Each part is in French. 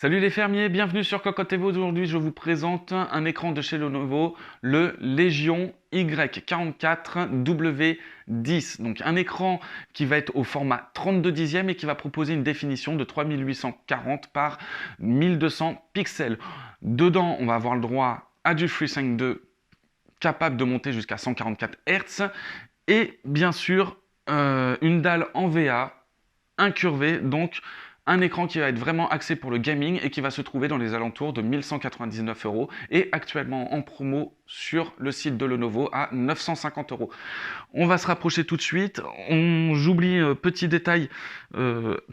Salut les fermiers, bienvenue sur Cocotte TV. Aujourd'hui, je vous présente un écran de chez Lenovo, le Legion Y44W10. Donc un écran qui va être au format 32 dixièmes et qui va proposer une définition de 3840 par 1200 pixels. Dedans, on va avoir le droit à du FreeSync 2 capable de monter jusqu'à 144 Hz et bien sûr une dalle en VA incurvé, donc un écran qui va être vraiment axé pour le gaming et qui va se trouver dans les alentours de 1199 euros et actuellement en promo sur le site de Lenovo à 950 euros. On va se rapprocher tout de suite. J'oublie petit détail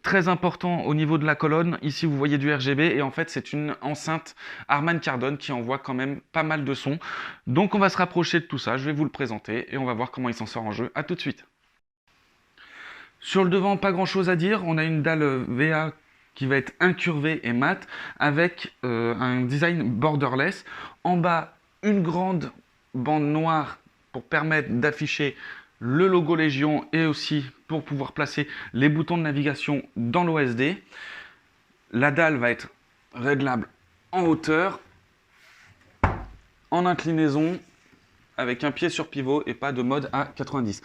très important au niveau de la colonne. Ici, vous voyez du RGB et en fait, c'est une enceinte Harman Kardon qui envoie quand même pas mal de sons. Donc, on va se rapprocher de tout ça. Je vais vous le présenter et on va voir comment il s'en sort en jeu. À tout de suite. Sur le devant, pas grand chose à dire. On a une dalle VA qui va être incurvée et mat avec un design borderless. En bas, une grande bande noire pour permettre d'afficher le logo Légion et aussi pour pouvoir placer les boutons de navigation dans l'OSD. La dalle va être réglable en hauteur, en inclinaison, avec un pied sur pivot et pas de mode à 90.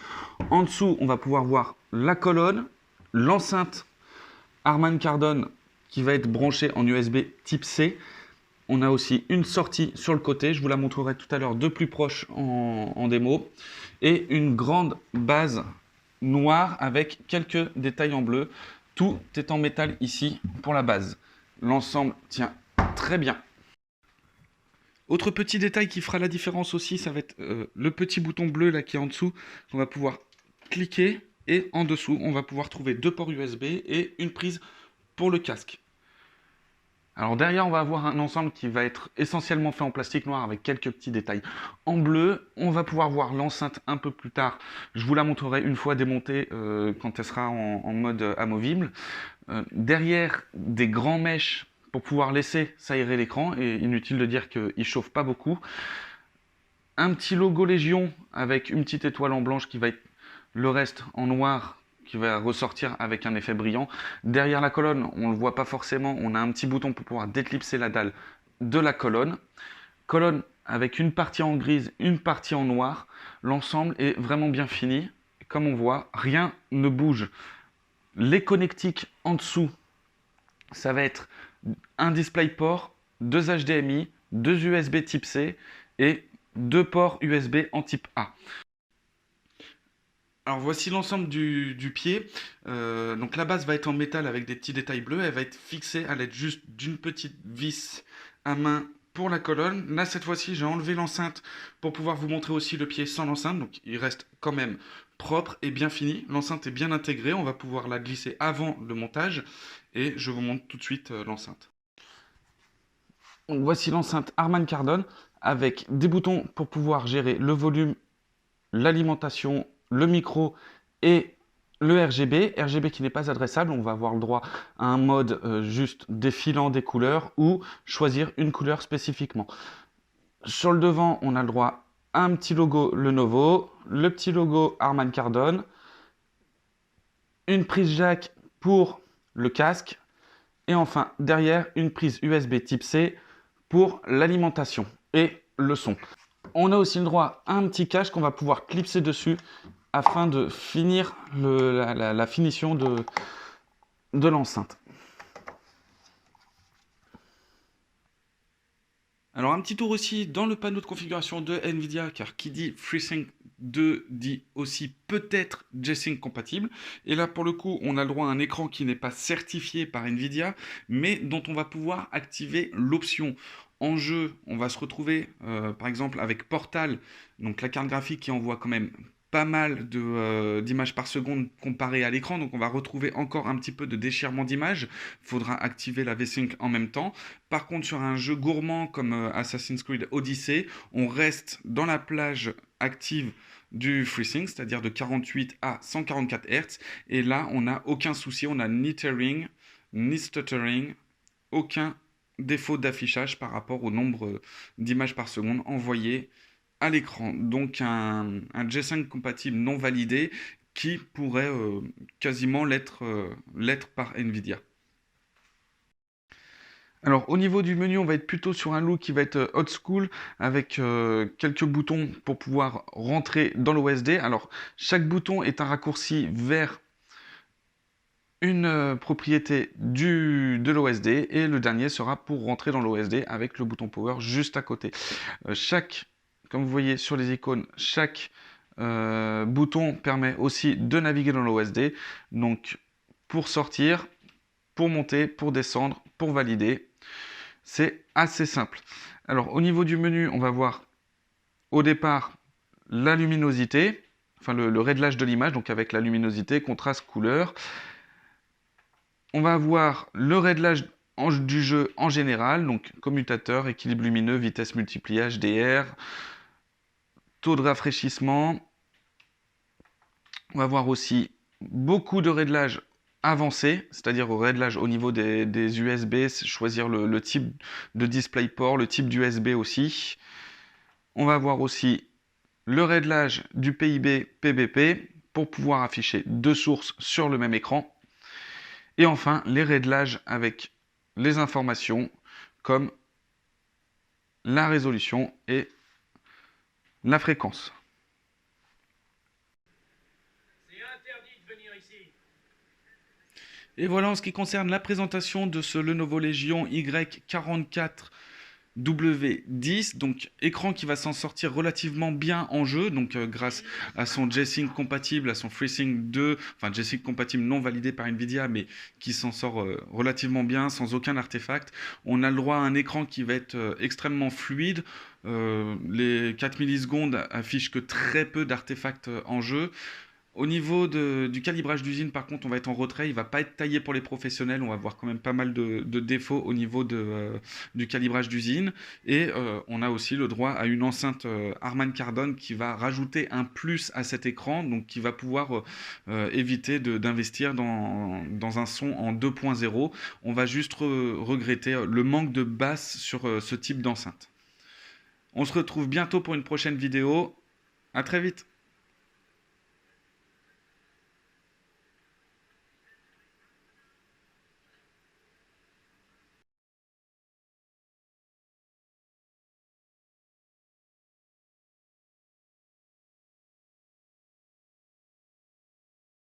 En dessous, on va pouvoir voir la colonne, l'enceinte Harman Kardon qui va être branchée en USB type C. On a aussi une sortie sur le côté, je vous la montrerai tout à l'heure de plus proche en démo. Et une grande base noire avec quelques détails en bleu. Tout est en métal ici pour la base. L'ensemble tient très bien. Autre petit détail qui fera la différence aussi, ça va être le petit bouton bleu là qui est en dessous, qu'on va pouvoir cliquer et en dessous, on va pouvoir trouver deux ports USB et une prise pour le casque. Alors derrière, on va avoir un ensemble qui va être essentiellement fait en plastique noir avec quelques petits détails en bleu. On va pouvoir voir l'enceinte un peu plus tard. Je vous la montrerai une fois démontée quand elle sera en mode amovible. Derrière, des grands mèches pour pouvoir laisser s'aérer l'écran, et inutile de dire qu'il ne chauffe pas beaucoup. Un petit logo Légion avec une petite étoile en blanche qui va être le reste en noir, qui va ressortir avec un effet brillant. Derrière la colonne, on ne le voit pas forcément, on a un petit bouton pour pouvoir déclipser la dalle de la colonne. Colonne avec une partie en grise, une partie en noir. L'ensemble est vraiment bien fini. Comme on voit, rien ne bouge. Les connectiques en dessous, ça va être un DisplayPort, deux HDMI, deux USB type C et deux ports USB en type A. Alors voici l'ensemble du pied. Donc la base va être en métal avec des petits détails bleus. Elle va être fixée à l'aide juste d'une petite vis à main pour la colonne. Là cette fois-ci j'ai enlevé l'enceinte pour pouvoir vous montrer aussi le pied sans l'enceinte. Donc il reste quand même propre et bien fini. L'enceinte est bien intégrée. On va pouvoir la glisser avant le montage. Et je vous montre tout de suite l'enceinte. Donc voici l'enceinte Harman Kardon avec des boutons pour pouvoir gérer le volume, l'alimentation, le micro et le RGB. RGB qui n'est pas adressable, on va avoir le droit à un mode juste défilant des couleurs ou choisir une couleur spécifiquement. Sur le devant, on a le droit à un petit logo Lenovo, le petit logo Harman Kardon, une prise jack pour le casque et enfin derrière une prise USB type C pour l'alimentation et le son. On a aussi le droit à un petit cache qu'on va pouvoir clipser dessus afin de finir la finition de l'enceinte. Alors un petit tour aussi dans le panneau de configuration de Nvidia, car qui dit FreeSync 2 dit aussi peut-être G-Sync compatible. Et là pour le coup on a le droit à un écran qui n'est pas certifié par Nvidia, mais dont on va pouvoir activer l'option. En jeu, on va se retrouver par exemple avec Portal, donc la carte graphique qui envoie quand même pas mal d'images par seconde comparé à l'écran, donc on va retrouver encore un petit peu de déchirement d'images. Il faudra activer la V-Sync en même temps. Par contre, sur un jeu gourmand comme Assassin's Creed Odyssey, on reste dans la plage active du FreeSync, c'est-à-dire de 48 à 144 Hz. Et là, on n'a aucun souci, on a ni tearing, ni stuttering, aucun défaut d'affichage par rapport au nombre d'images par seconde envoyées à l'écran. Donc un G5 compatible non validé qui pourrait quasiment l'être par Nvidia. Alors au niveau du menu, on va être plutôt sur un look qui va être old school avec quelques boutons pour pouvoir rentrer dans l'OSD. Alors chaque bouton est un raccourci vers une propriété de l'OSD et le dernier sera pour rentrer dans l'OSD avec le bouton power juste à côté. Comme vous voyez sur les icônes, chaque bouton permet aussi de naviguer dans l'OSD. Donc pour sortir, pour monter, pour descendre, pour valider, c'est assez simple. Alors au niveau du menu, on va voir au départ la luminosité, enfin le réglage de l'image, donc avec la luminosité, contraste, couleur. On va avoir le réglage du jeu en général, donc commutateur, équilibre lumineux, vitesse multipliée, HDR, taux de rafraîchissement. On va voir aussi beaucoup de réglages avancés, c'est-à-dire au réglage au niveau des USB, choisir le type de DisplayPort, le type d'USB aussi. On va voir aussi le réglage du PIB PBP pour pouvoir afficher deux sources sur le même écran. Et enfin, les réglages avec les informations comme la résolution et la fréquence. C'est interdit de venir ici. Et voilà en ce qui concerne la présentation de ce Lenovo Legion Y44 W10, donc écran qui va s'en sortir relativement bien en jeu, donc grâce à son G-Sync compatible, à son FreeSync 2, enfin G-Sync compatible non validé par Nvidia, mais qui s'en sort relativement bien, sans aucun artefact. On a le droit à un écran qui va être extrêmement fluide. Les 4 millisecondes affichent que très peu d'artefacts en jeu. Au niveau du calibrage d'usine, par contre, on va être en retrait. Il ne va pas être taillé pour les professionnels. On va voir quand même pas mal de défauts au niveau du calibrage d'usine. Et on a aussi le droit à une enceinte Harman Kardon qui va rajouter un plus à cet écran, donc qui va pouvoir éviter d'investir dans un son en 2.0. On va juste regretter le manque de basse sur ce type d'enceinte. On se retrouve bientôt pour une prochaine vidéo. À très vite.